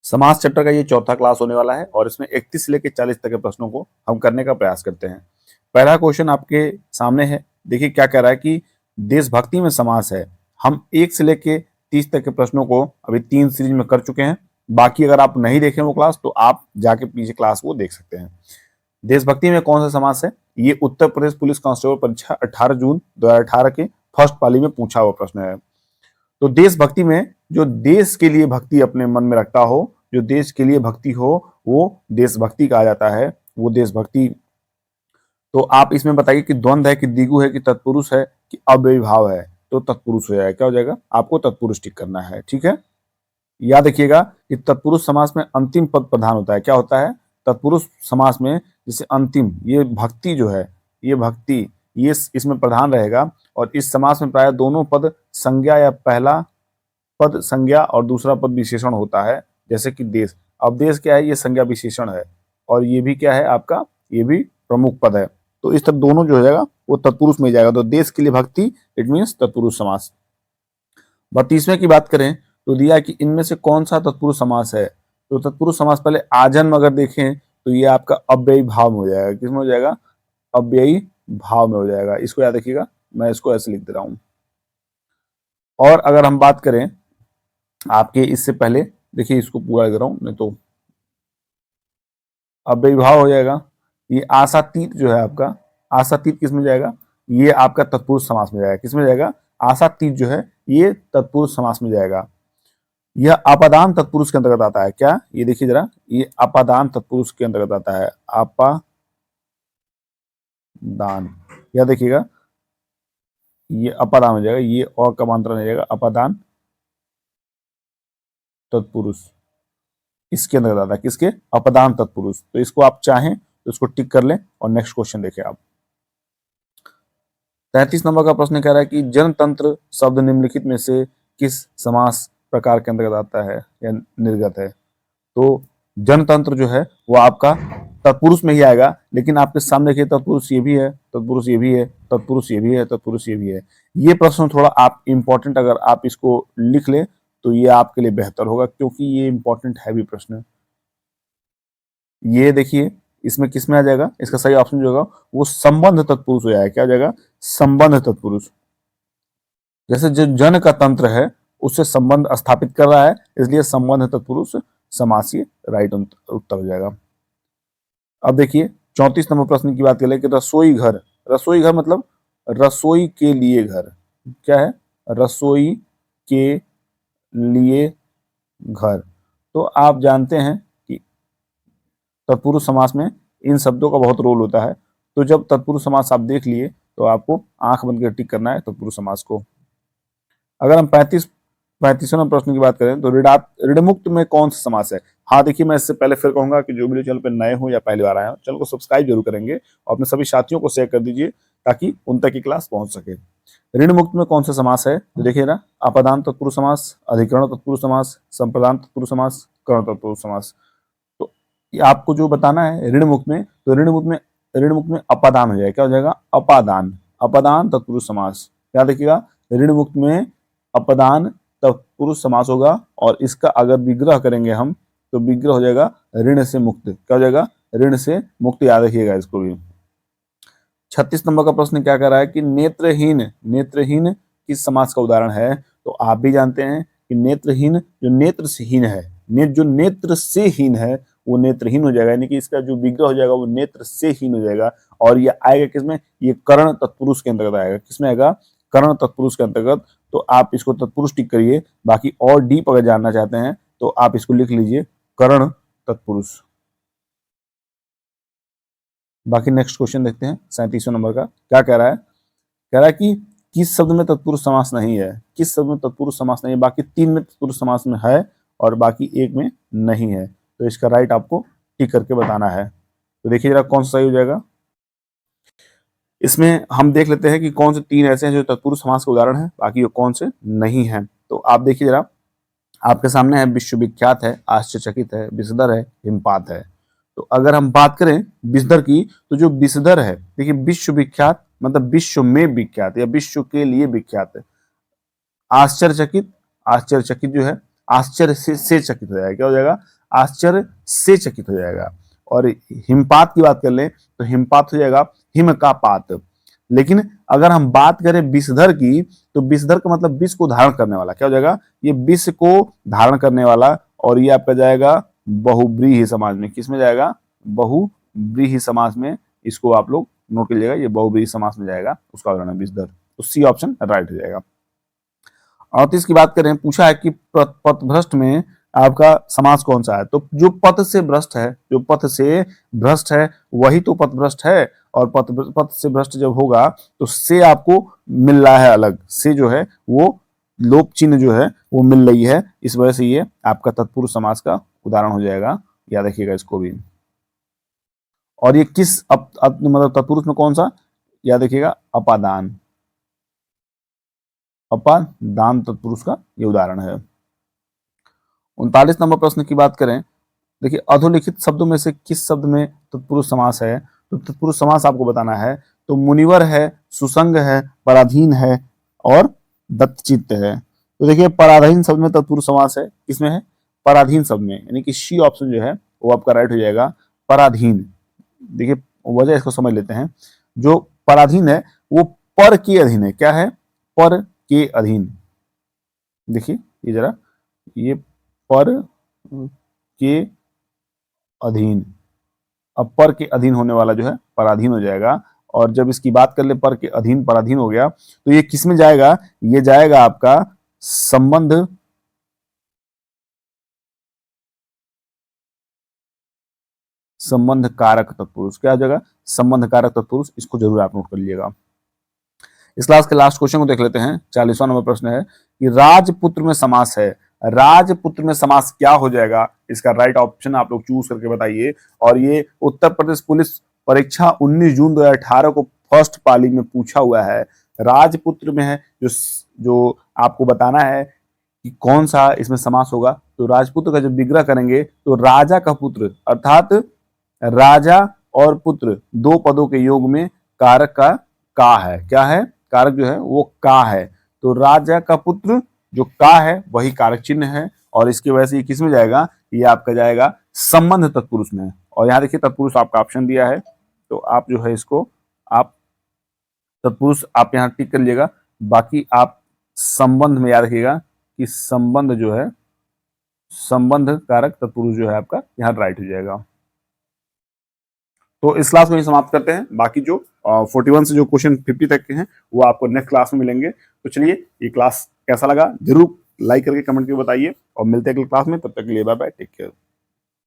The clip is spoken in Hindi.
समास चैप्टर का ये चौथा क्लास होने वाला है और इसमें 31 से लेकर 40 तक के प्रश्नों को हम करने का प्रयास करते हैं। पहला क्वेश्चन आपके सामने है, देखिए क्या कह रहा है कि देशभक्ति में समास है। हम 1 से लेकर 30 तक के प्रश्नों को अभी 3 सीरीज में कर चुके हैं। बाकी अगर आप नहीं देखें वो क्लास तो आप जाके पीछे क्लास वो देख सकते हैं। देशभक्ति में कौन सा समास है? ये उत्तर प्रदेश पुलिस कांस्टेबल परीक्षा 18 जून 2018 के फर्स्ट पाली में पूछा हुआ प्रश्न है। तो देशभक्ति में जो देश के लिए भक्ति अपने मन में रखता हो, जो देश के लिए भक्ति हो, वो देशभक्ति कहा जाता है। वो देशभक्ति, तो आप इसमें बताइए कि द्वंद्व है कि द्विगु है कि तत्पुरुष है कि अव्ययीभाव है। तो तत्पुरुष हो जाएगा। क्या हो जाएगा? आपको तत्पुरुष टिक करना है। ठीक है, याद रखिएगा कि तत्पुरुष समास में अंतिम पद प्रधान होता है। क्या होता है? तत्पुरुष समास में जैसे अंतिम, ये भक्ति जो है, ये भक्ति, ये इसमें प्रधान रहेगा। और इस समास में प्राय दोनों पद संज्ञा या पहला पद संज्ञा और दूसरा पद विशेषण होता है। जैसे कि देश, अब देश क्या है? ये संज्ञा विशेषण है और ये भी क्या है आपका? ये भी प्रमुख पद है। तो इस तरह दोनों जो हो जाएगा वो तत्पुरुष में जाएगा। तो देश के लिए भक्ति, इट मीन्स तत्पुरुष समास। 32वें की बात करें तो दिया कि इनमें से कौन सा तत्पुरुष समास है। तो तत्पुरुष समास पहले आजन्म अगर देखें तो ये आपका अव्ययी भाव में हो जाएगा। किसमें हो जाएगा? अव्ययी भाव में हो जाएगा। इसको याद रखिएगा, मैं इसको ऐसे लिख दे रहा हूं। और अगर हम बात करें आपके इससे पहले, देखिए इसको पूरा कर रहा हूं, नहीं तो अव्ययी भाव हो जाएगा। ये आशातीत जो है आपका, आशातीत किस में जाएगा? ये आपका तत्पुरुष समास में जाएगा। किस में जाएगा? आशातीत जो है ये तत्पुरुष समास में जाएगा। यह अपादान तत्पुरुष के अंतर्गत आता है। क्या? ये देखिए जरा, ये अपादान तत्पुरुष के अंतर्गत आता है। अपादान, यह देखिएगा ये अपादान हो जाएगा, ये और कमांतर नहीं जाएगा, अपादान तत्पुरुष इसके अंतर्गत आता है। किसके? अपदान तत्पुरुष। तो इसको आप चाहें तो इसको टिक कर लें और नेक्स्ट क्वेश्चन देखें आप। 33 नंबर का प्रश्न कह रहा है कि जनतंत्र शब्द निम्नलिखित में से किस समास प्रकार के अंतर्गत आता है या निर्गत है। तो जनतंत्र जो है वो आपका तत्पुरुष में ही आएगा, लेकिन आपके सामने देखिए तत्पुरुष ये भी है, तत्पुरुष ये भी है, तत्पुरुष ये भी है, तत्पुरुष ये भी है। ये प्रश्न थोड़ा आप इंपॉर्टेंट, अगर आप इसको लिख ले तो ये आपके लिए बेहतर होगा, क्योंकि ये इंपॉर्टेंट है भी प्रश्न। ये देखिए इसमें किस में आ जाएगा? इसका सही ऑप्शन जो होगा वो संबंध तत्पुरुष हो जाएगा। क्या हो जाएगा? संबंध तत्पुरुष। जैसे जो जन का तंत्र है उससे संबंध स्थापित कर रहा है, इसलिए संबंध तत्पुरुष समासीय राइट उत्तर हो जाएगा। अब देखिए 34 नंबर प्रश्न की बात करें कि रसोई घर, रसोई घर मतलब रसोई के लिए घर। क्या है? रसोई के लिए घर। तो आप जानते हैं कि तत्पुरुष समास में इन शब्दों का बहुत रोल होता है। तो जब तत्पुरुष समास आप देख लिए तो आपको आंख बंद कर टिक करना है तत्पुरुष समास को। अगर हम 35वें प्रश्न की बात करें तो ऋणमुक्त में कौन सा समास है। हाँ देखिए, मैं इससे पहले फिर कहूंगा कि जो वीडियो चैनल पर नए हो या पहली बार आए हो, चैनल को सब्सक्राइब जरूर करेंगे और अपने सभी साथियों को शेयर कर दीजिए ताकि उन तक की क्लास पहुंच सके। ऋण मुक्त में कौन सा समास है? तो देखिए ना, अपादान तत्पुरुष समास, अधिकरण तत्पुरुष समास, संप्रदान तत्पुरुष समास, कर्ण तत्पुरुष समास। तो ये आपको जो बताना है ऋण मुक्त में, तो ऋण मुक्त में अपादान हो जाएगा। क्या हो जाएगा? अपादान, अपादान तत्पुरुष समास। याद रखिएगा, ऋण मुक्त में अपदान तत्पुरुष समास होगा और इसका अगर विग्रह करेंगे हम तो विग्रह हो जाएगा ऋण से मुक्त। क्या हो जाएगा? ऋण से मुक्त। याद रखिएगा इसको भी। 36 नंबर का प्रश्न क्या कह रहा है कि नेत्रहीन, नेत्रहीन किस समास का उदाहरण है। तो आप भी जानते हैं कि नेत्रहीन जो नेत्र से हीन है, जो नेत्र से हीन है वो नेत्रहीन हो जाएगा, यानी कि इसका जो विग्रह हो जाएगा वो नेत्र से हीन हो जाएगा। और ये आएगा किसमें? ये कर्ण तत्पुरुष के अंतर्गत आएगा। किसमें आएगा? कर्ण तत्पुरुष के अंतर्गत। तो आप इसको तत्पुरुष टिक करिए। बाकी और डीप अगर जानना चाहते हैं तो आप इसको लिख लीजिए, कर्ण तत्पुरुष। बाकी नेक्स्ट क्वेश्चन देखते हैं 37वें नंबर का। क्या कह रहा है? कह रहा है कि किस शब्द में तत्पुरुष समास नहीं है। किस शब्द में तत्पुरुष समास नहीं है? बाकी 3 में तत्पुरुष समास में है और बाकी 1 में नहीं है। तो इसका राइट आपको टिक करके बताना है। तो देखिए जरा कौन सा सही हो जाएगा। इसमें हम देख लेते हैं कि कौन से 3 ऐसे हैं जो तत्पुरुष समास के उदाहरण है, बाकी वो कौन से नहीं है। तो आप देखिए जरा, आपके सामने है विश्वविख्यात है, आश्चर्यचकित है, विषधर है, हिमपात है। तो अगर हम बात करें विषधर की, तो जो विषधर है, देखिए विश्वविख्यात मतलब विश्व में विख्यात या विश्व के लिए विख्यात है। आश्चर्यचकित, आश्चर्यचकित जो है आश्चर्य से चकित हो जाएगा। क्या हो जाएगा? आश्चर्य से चकित हो जाएगा। और हिमपात की बात कर लें तो हिमपात हो जाएगा हिम का पात। लेकिन अगर हम बात करें विषधर की, तो विषधर का मतलब विष को धारण करने वाला, क्या हो जाएगा, ये विष को धारण करने वाला, और ये आपका जाएगा बहुव्रीहि समाज में। किस में जाएगा, बहुव्रीहि समास में। इसको आप लोग नोट कर लीजिएगा, ये बहुव्रीहि समास में जाएगा, उसका उदाहरण है विषधर। तो सी ऑप्शन राइट हो जाएगा। 38 की बात करें, पूछा है कि पथभ्रष्ट में आपका समास कौन सा है। तो जो पथ से भ्रष्ट है, जो पथ से भ्रष्ट है वही तो पथभ्रष्ट है। और पथ से भ्रष्ट जब होगा तो से आपको मिल रहा है अलग, से जो है वो लोप चिन्ह जो है वो मिल रही है, इस वजह से ये आपका तत्पुरुष समास का उदाहरण हो जाएगा। याद रखिएगा इसको भी। और ये किस मतलब तत्पुरुष में कौन सा, याद रखिएगा अपादान, अपादान तत्पुरुष का ये उदाहरण है। 39 नंबर प्रश्न की बात करें, देखिए अधोलिखित शब्दों में से किस शब्द में तत्पुरुष समास है। तो तत्पुरुष समास आपको बताना है। तो मुनिवर है, सुसंग है, पराधीन है और दत्तचित्त है। तो देखिए पराधीन शब्द में तत्पुरुष समास है, किसमें है, पराधीन शब्द में, यानी कि सी ऑप्शन जो है वो आपका राइट हो जाएगा, पराधीन। देखिए वजह इसको समझ लेते हैं। जो पराधीन है वो पर के अधीन है, क्या है, पर के अधीन। देखिए ये जरा, ये पर के अधीन, अब पर के अधीन होने वाला जो है पराधीन हो जाएगा। और जब इसकी बात कर ले पर के अधीन पराधीन हो गया तो ये किस में जाएगा, ये जाएगा आपका संबंध संबंध कारक तत्पुरुष, क्या हो जाएगा, संबंध कारक तत्पुरुष। इसको जरूर आप नोट कर लीजिएगा। इस क्लास के लास्ट क्वेश्चन को देख लेते हैं। 40वां नंबर प्रश्न है कि राजपुत्र में समास है, राजपुत्र में समास क्या हो जाएगा, इसका राइट ऑप्शन आप लोग चूज करके बताइए। और ये उत्तर प्रदेश पुलिस परीक्षा 19 जून 2018 को फर्स्ट पाली में पूछा हुआ है। राजपुत्र में है, जो आपको बताना है कि कौन सा इसमें समास होगा। तो राजपुत्र का जब विग्रह करेंगे तो राजा का पुत्र, अर्थात राजा और पुत्र दो पदों के योग में कारक का है, क्या है, कारक जो है वो का है। तो राजा का पुत्र जो का है वही कारक चिन्ह है, और इसकी वजह से ये किस में जाएगा, ये आपका जाएगा संबंध तत्पुरुष में। और यहाँ देखिए तत्पुरुष आपका ऑप्शन दिया है, तो आप जो है इसको आप तत्पुरुष आप यहाँ टिक कर लीजिएगा। बाकी आप संबंध में याद रखिएगा कि संबंध जो है, संबंध कारक तत्पुरुष जो है आपका यहाँ राइट हो जाएगा। तो इस क्लास को ही समाप्त करते हैं। बाकी जो 41 से जो क्वेश्चन 50 तक के हैं वो आपको नेक्स्ट क्लास में मिलेंगे। तो चलिए, ये क्लास कैसा लगा जरूर लाइक करके कमेंट करके बताइए, और मिलते हैं अगली क्लास में। तब तक के लिए बाय बाय, टेक केयर।